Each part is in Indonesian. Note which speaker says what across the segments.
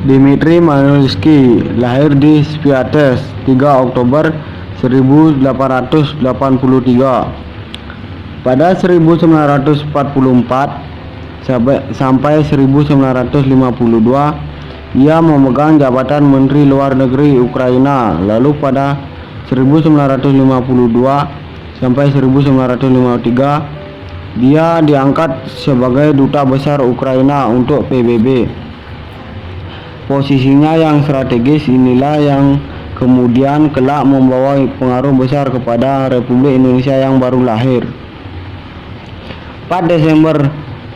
Speaker 1: Dmitri Manusky lahir di Spyates 3 Oktober 1883. Pada 1944 sampai 1952 ia memegang jabatan Menteri Luar Negeri Ukraina. Lalu pada 1952 sampai 1953 dia diangkat sebagai Duta Besar Ukraina untuk PBB. Posisinya yang strategis inilah yang kemudian kelak membawa pengaruh besar kepada Republik Indonesia yang baru lahir. 4 Desember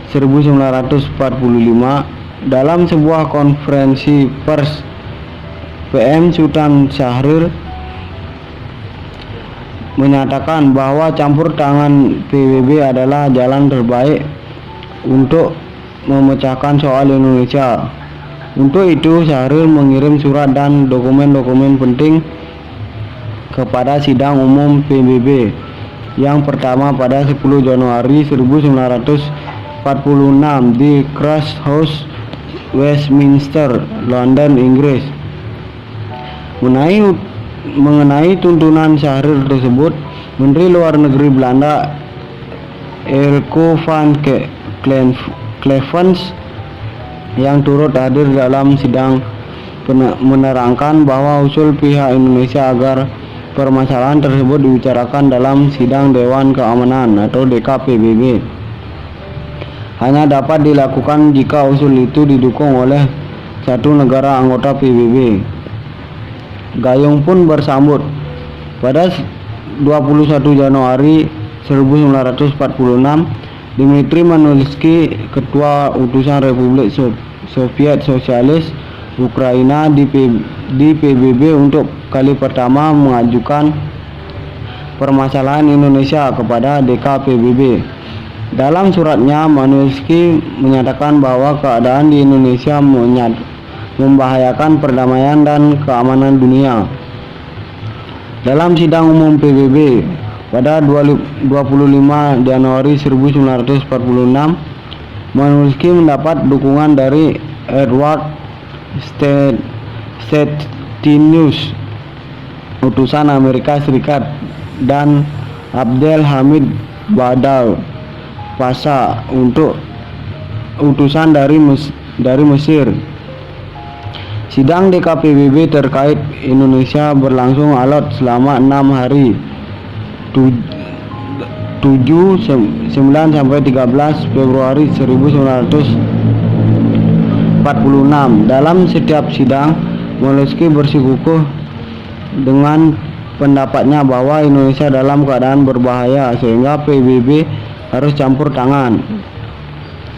Speaker 1: 1945, dalam sebuah konferensi pers, PM Sultan Syahrir menyatakan bahwa campur tangan PBB adalah jalan terbaik untuk memecahkan soal Indonesia. Untuk itu, Syahrir mengirim surat dan dokumen-dokumen penting kepada sidang umum PBB yang pertama pada 10 Januari 1946 di Christ House, Westminster, London, Inggris. Mengenai tuntunan Syahrir tersebut, Menteri Luar Negeri Belanda Eelco van Clevens yang turut hadir dalam sidang menerangkan bahwa usul pihak Indonesia agar permasalahan tersebut dibicarakan dalam sidang Dewan Keamanan atau DKPBB hanya dapat dilakukan jika usul itu didukung oleh satu negara anggota PBB. Gayung pun bersambut. Pada 21 Januari 1946, Dmitri Manusky, Ketua Utusan Republik Soviet Sosialis Ukraina di PBB untuk kali pertama mengajukan permasalahan Indonesia kepada DKPBB. Dalam suratnya, Manusky menyatakan bahwa keadaan di Indonesia membahayakan perdamaian dan keamanan dunia. Dalam sidang umum PBB pada 25 Januari 1946, Manusky mendapat dukungan dari Edward Stettinius, utusan Amerika Serikat, dan Abdel Hamid Badal Pasha untuk utusan dari Mesir. Sidang DKPBB terkait Indonesia berlangsung alot selama 6 hari, 7, 9 sampai 13 Februari 1946. Dalam setiap sidang, Manusky bersikukuh dengan pendapatnya bahwa Indonesia dalam keadaan berbahaya sehingga PBB harus campur tangan.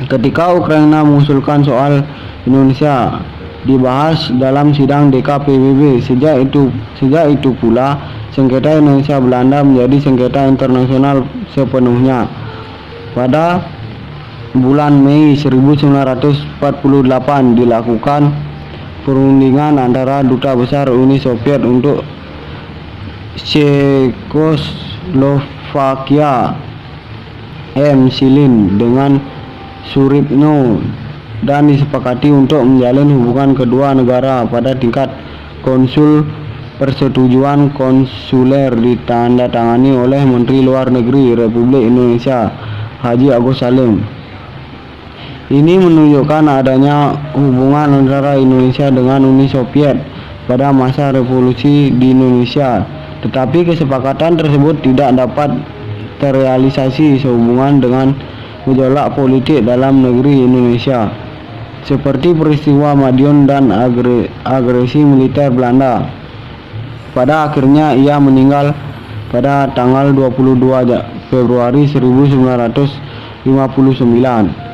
Speaker 1: Ketika Ukraina mengusulkan soal Indonesia dibahas dalam sidang DKPBB, sejak itu pula sengketa Indonesia Belanda menjadi sengketa internasional sepenuhnya. Pada bulan Mei 1948 dilakukan perundingan antara Duta Besar Uni Soviet untuk Cekoslovakia M. Silin dengan Suritno dan disepakati untuk menjalin hubungan kedua negara pada tingkat konsul. Persetujuan konsuler ditandatangani oleh Menteri Luar Negeri Republik Indonesia Haji Agus Salim. Ini menunjukkan adanya hubungan antara Indonesia dengan Uni Soviet pada masa revolusi di Indonesia. Tetapi kesepakatan tersebut tidak dapat terrealisasi sehubungan dengan gejolak politik dalam negeri Indonesia, seperti peristiwa Madiun dan agresi militer Belanda. Pada akhirnya ia meninggal pada tanggal 22 Februari 1959.